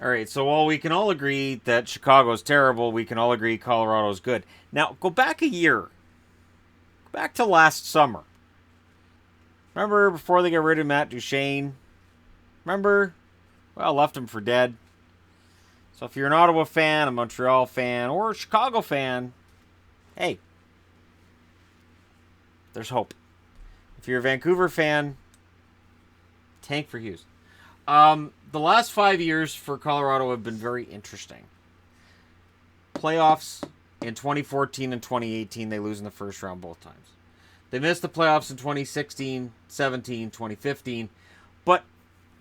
All right, so while we can all agree that Chicago's terrible, we can all agree Colorado's good. Now, go back a year. Go back to last summer. Remember before they got rid of Matt Duchene? Remember? Well, left him for dead. So if you're an Ottawa fan, a Montreal fan, or a Chicago fan, hey, there's hope. If you're a Vancouver fan, tank for Hughes. The last 5 years for Colorado have been very interesting. Playoffs in 2014 and 2018, they lose in the first round both times. They missed the playoffs in 2016, 17, 2015, but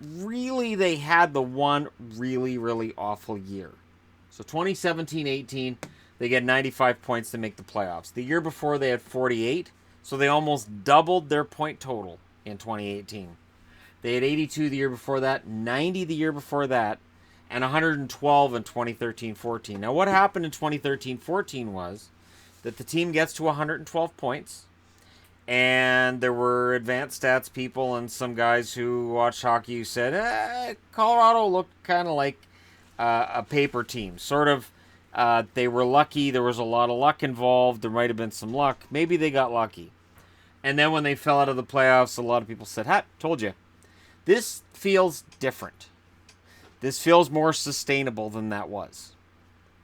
really they had the one really, really awful year. So 2017-18, they get 95 points to make the playoffs. The year before they had 48, so they almost doubled their point total in 2018. They had 82 the year before that, 90 the year before that, and 112 in 2013-14. Now, what happened in 2013-14 was that the team gets to 112 points, and there were advanced stats people and some guys who watched hockey who said, Colorado looked kind of like a paper team. Sort of, they were lucky. There was a lot of luck involved. There might have been some luck. Maybe they got lucky. And then when they fell out of the playoffs, a lot of people said, told you. This feels different. This feels more sustainable than that was.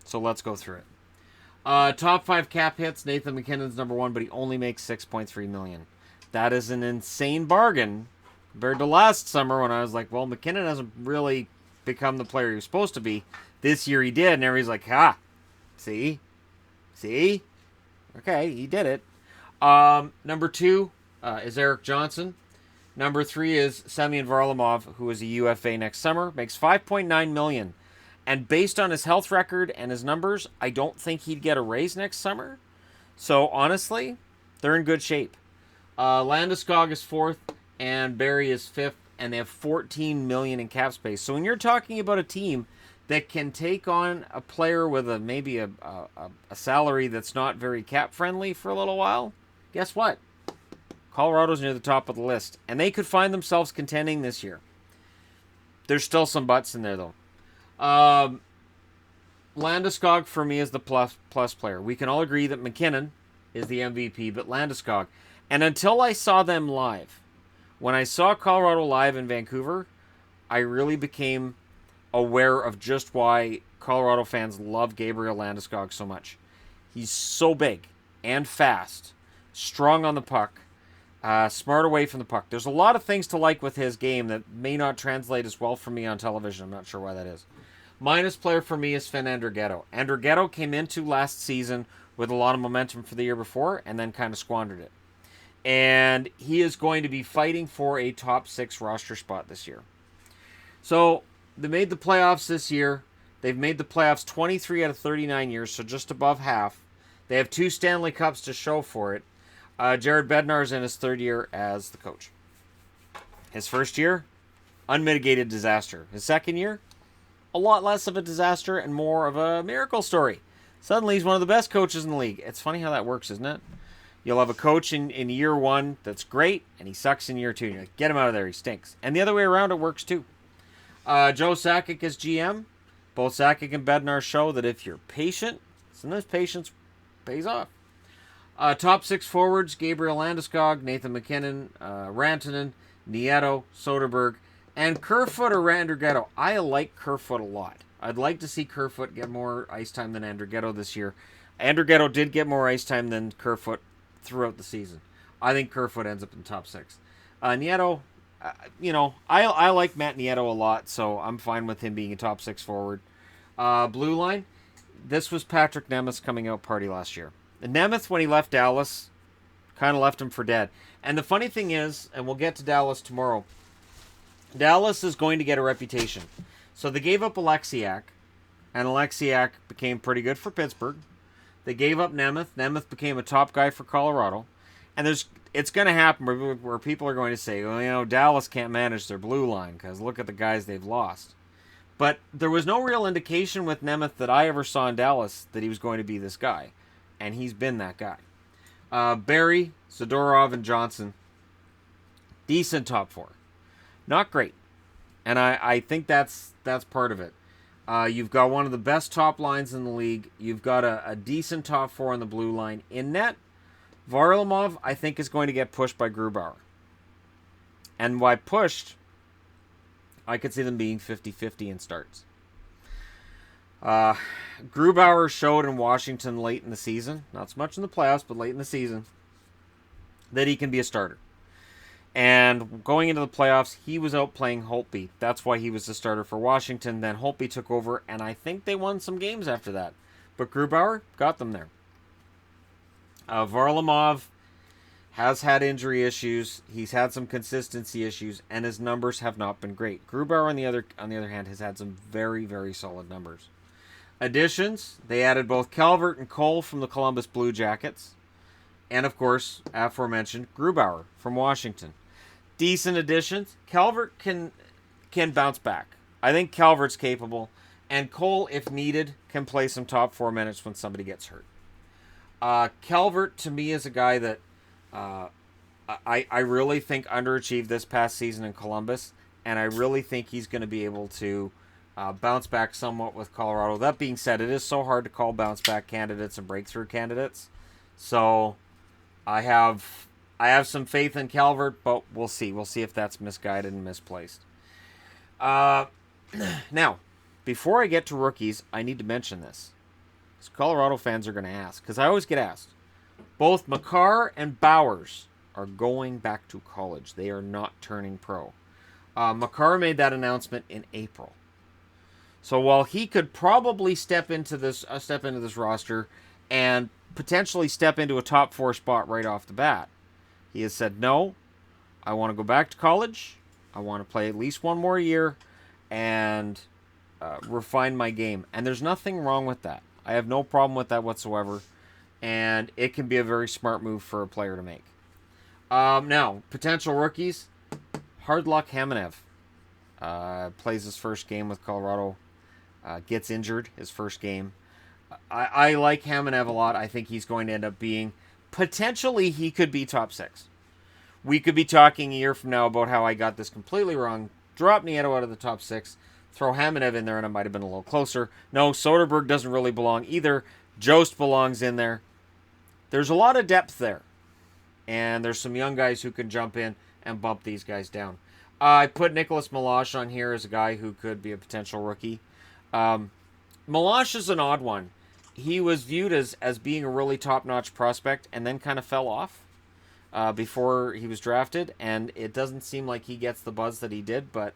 So let's go through it. Top 5 cap hits. Nathan MacKinnon's number 1, but he only makes $6.3 million. That is an insane bargain compared to last summer when I was like, well, MacKinnon hasn't really become the player he was supposed to be. This year he did, and everybody's like, see? Okay, he did it. Number 2 is Erik Johnson. Number 3 is Semyon Varlamov, who is a UFA next summer, makes $5.9 million. And based on his health record and his numbers, I don't think he'd get a raise next summer. So honestly, they're in good shape. Landeskog is 4th, and Barrie is 5th, and they have $14 million in cap space. So when you're talking about a team that can take on a player with maybe a salary that's not very cap friendly for a little while, guess what? Colorado's near the top of the list, and they could find themselves contending this year. There's still some butts in there, though. Landeskog, for me, is the plus player. We can all agree that MacKinnon is the MVP, but Landeskog. And until I saw them live, when I saw Colorado live in Vancouver, I really became aware of just why Colorado fans love Gabriel Landeskog so much. He's so big and fast, strong on the puck, smart away from the puck. There's a lot of things to like with his game that may not translate as well for me on television. I'm not sure why that is. Minus player for me is Finn Andrighetto. Andrighetto came into last season with a lot of momentum for the year before and then kind of squandered it. And he is going to be fighting for a top 6 roster spot this year. So they made the playoffs this year. They've made the playoffs 23 out of 39 years, so just above half. They have 2 Stanley Cups to show for it. Jared Bednarz in his 3rd year as the coach. His first year, unmitigated disaster. His second year, a lot less of a disaster and more of a miracle story. Suddenly he's one of the best coaches in the league. It's funny how that works, isn't it? You'll have a coach in year 1 that's great, and he sucks in year 2. And you're like, get him out of there, he stinks. And the other way around, it works too. Joe Sakic is GM. Both Sakic and Bednar show that if you're patient, sometimes patience pays off. Top 6 forwards, Gabriel Landeskog, Nathan MacKinnon, Rantanen, Nieto, Soderberg, and Kerfoot or Andrighetto. I like Kerfoot a lot. I'd like to see Kerfoot get more ice time than Andrighetto this year. Andrighetto did get more ice time than Kerfoot throughout the season. I think Kerfoot ends up in top 6. Nieto, I like Matt Nieto a lot, so I'm fine with him being a top 6 forward. Blue line, this was Patrick Nemeth's coming out party last year. Nemeth, when he left Dallas, kind of left him for dead. And the funny thing is, and we'll get to Dallas tomorrow, Dallas is going to get a reputation. So they gave up Alexiak, and Alexiak became pretty good for Pittsburgh. They gave up Nemeth. Nemeth became a top guy for Colorado. And it's going to happen where people are going to say, well, Dallas can't manage their blue line because look at the guys they've lost. But there was no real indication with Nemeth that I ever saw in Dallas that he was going to be this guy. And he's been that guy. Barrie, Zadorov, and Johnson. Decent top 4. Not great. And I think that's part of it. You've got one of the best top lines in the league. You've got a decent top four on the blue line. In net, Varlamov, I think, is going to get pushed by Grubauer. And why pushed, I could see them being 50-50 in starts. Grubauer showed in Washington late in the season, not so much in the playoffs, but late in the season, that he can be a starter. And going into the playoffs, he was outplaying Holtby. That's why he was the starter for Washington. Then Holtby took over, and I think they won some games after that. But Grubauer got them there. Varlamov has had injury issues. He's had some consistency issues, and his numbers have not been great. Grubauer, on the other hand, has had some very, very solid numbers. Additions, they added both Calvert and Cole from the Columbus Blue Jackets. And, of course, aforementioned Grubauer from Washington. Decent additions. Calvert can bounce back. I think Calvert's capable. And Cole, if needed, can play some top 4 minutes when somebody gets hurt. Calvert, to me, is a guy that I really think underachieved this past season in Columbus. And I really think he's going to be able to bounce back somewhat with Colorado. That being said, it is so hard to call bounce back candidates and breakthrough candidates. So I have some faith in Calvert, but we'll see. We'll see if that's misguided and misplaced. Now, before I get to rookies, I need to mention this. Because Colorado fans are going to ask. Because I always get asked. Both Makar and Bowers are going back to college. They are not turning pro. Makar made that announcement in April. So while he could probably step into this roster and potentially step into a top 4 spot right off the bat, he has said, no, I want to go back to college. I want to play at least one more year and refine my game. And there's nothing wrong with that. I have no problem with that whatsoever. And it can be a very smart move for a player to make. Now, potential rookies. Hard luck Hamenev. Plays his first game with Colorado. Gets injured his first game. I like Hamenev a lot. I think he's going to end up being... Potentially, he could be top 6. We could be talking a year from now about how I got this completely wrong. Drop Nieto out of the top 6. Throw Hamenev in there, and it might have been a little closer. No, Soderberg doesn't really belong either. Jost belongs in there. There's a lot of depth there. And there's some young guys who can jump in and bump these guys down. I put Nicolas Milosh on here as a guy who could be a potential rookie. Milosh is an odd one. He was viewed as being a really top-notch prospect and then kind of fell off before he was drafted. And it doesn't seem like he gets the buzz that he did, but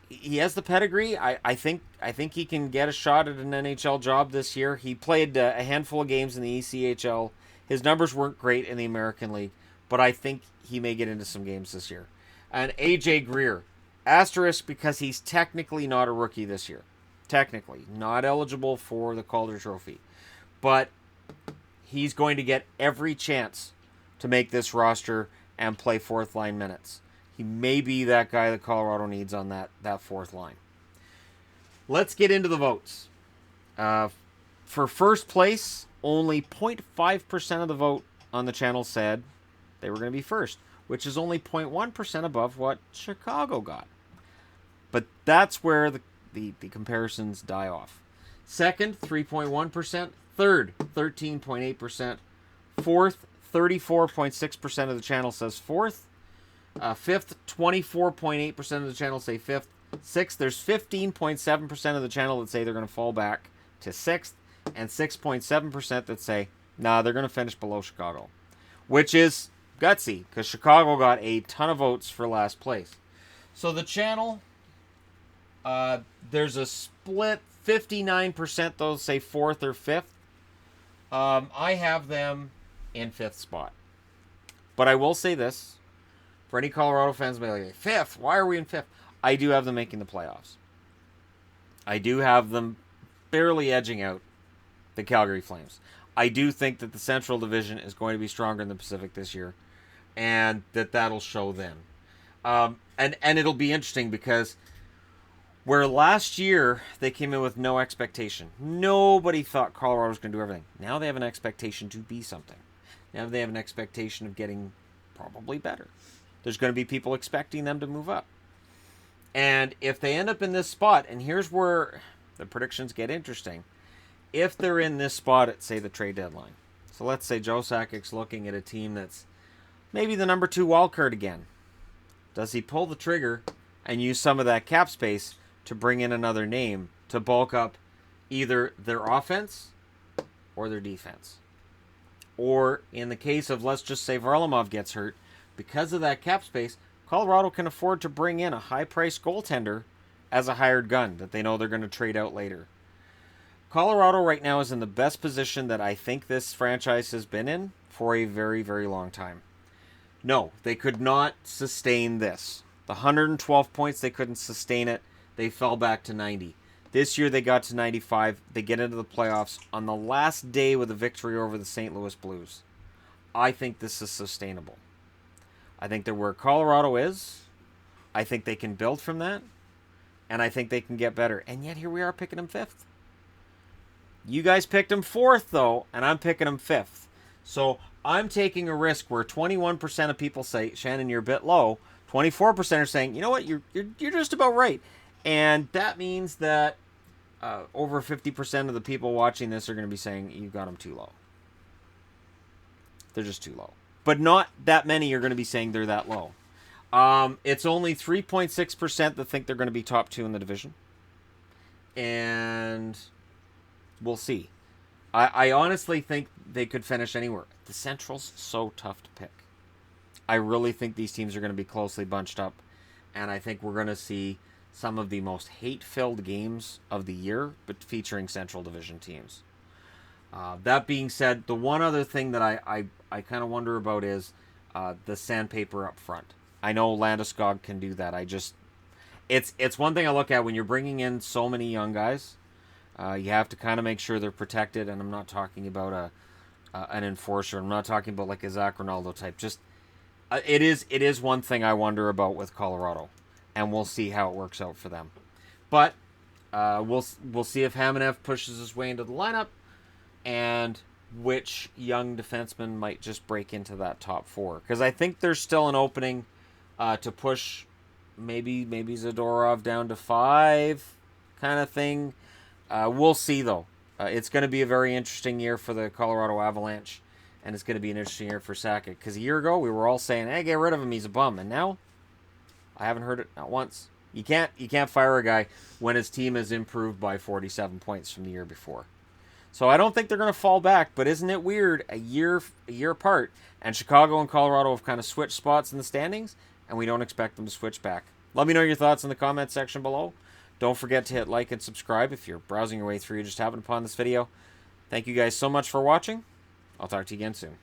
he has the pedigree. I think he can get a shot at an NHL job this year. He played a handful of games in the ECHL. His numbers weren't great in the American League, but I think he may get into some games this year. And AJ Greer, asterisk because he's technically not a rookie this year. Technically, not eligible for the Calder Trophy. But he's going to get every chance to make this roster and play fourth line minutes. He may be that guy that Colorado needs on that fourth line. Let's get into the votes. For first place, only 0.5% of the vote on the channel said they were going to be first, which is only 0.1% above what Chicago got. But that's where the comparisons die off. Second, 3.1%. Third, 13.8%. Fourth, 34.6% of the channel says fourth. Fifth, 24.8% of the channel say fifth. Sixth, there's 15.7% of the channel that say they're going to fall back to sixth. And 6.7% that say, nah, they're going to finish below Chicago. Which is gutsy, because Chicago got a ton of votes for last place. So the channel, there's a split. 59% those say fourth or fifth. I have them in fifth spot. But I will say this. For any Colorado fans, may be like, fifth? Why are we in fifth? I do have them making the playoffs. I do have them barely edging out the Calgary Flames. I do think that the Central Division is going to be stronger in the Pacific this year, and that'll show then. And it'll be interesting because where last year they came in with no expectation. Nobody thought Colorado was going to do everything. Now they have an expectation to be something. Now they have an expectation of getting probably better. There's going to be people expecting them to move up. And if they end up in this spot, and here's where the predictions get interesting. If they're in this spot at, say, the trade deadline. So let's say Joe Sakic's looking at a team that's maybe the number 2 wild card again. Does he pull the trigger and use some of that cap space to bring in another name to bulk up either their offense or their defense? Or in the case of, let's just say Varlamov gets hurt, because of that cap space, Colorado can afford to bring in a high-priced goaltender as a hired gun that they know they're going to trade out later. Colorado right now is in the best position that I think this franchise has been in for a very, very long time. No, they could not sustain this. The 112 points, they couldn't sustain it. They fell back to 90. This year they got to 95. They get into the playoffs on the last day with a victory over the St. Louis Blues. I think this is sustainable. I think they're where Colorado is. I think they can build from that. And I think they can get better. And yet here we are picking them 5th. You guys picked them 4th, though, and I'm picking them 5th. So I'm taking a risk where 21% of people say, Shannon, you're a bit low. 24% are saying, you know what, you're just about right. And that means that over 50% of the people watching this are going to be saying, you got them too low. They're just too low. But not that many are going to be saying they're that low. It's only 3.6% that think they're going to be top 2 in the division. And we'll see. I honestly think they could finish anywhere. The Central's so tough to pick. I really think these teams are going to be closely bunched up. And I think we're going to see some of the most hate-filled games of the year, but featuring Central Division teams. That being said, the one other thing that I kind of wonder about is the sandpaper up front. I know Landeskog can do that. It's one thing I look at when you're bringing in so many young guys. You have to kind of make sure they're protected, and I'm not talking about an enforcer. I'm not talking about like a Zach Ronaldo type. Just it is one thing I wonder about with Colorado, and we'll see how it works out for them. But we'll see if Hamenev pushes his way into the lineup, and which young defenseman might just break into that top 4. Because I think there's still an opening to push maybe Zadorov down to 5 kind of thing. We'll see, though. It's going to be a very interesting year for the Colorado Avalanche, and it's going to be an interesting year for Sakic. Because a year ago, we were all saying, hey, get rid of him, he's a bum. And now, I haven't heard it not once. You can't fire a guy when his team has improved by 47 points from the year before. So I don't think they're going to fall back, but isn't it weird, a year apart, and Chicago and Colorado have kind of switched spots in the standings, and we don't expect them to switch back. Let me know your thoughts in the comment section below. Don't forget to hit like and subscribe if you're browsing your way through, you just happened upon this video. Thank you guys so much for watching. I'll talk to you again soon.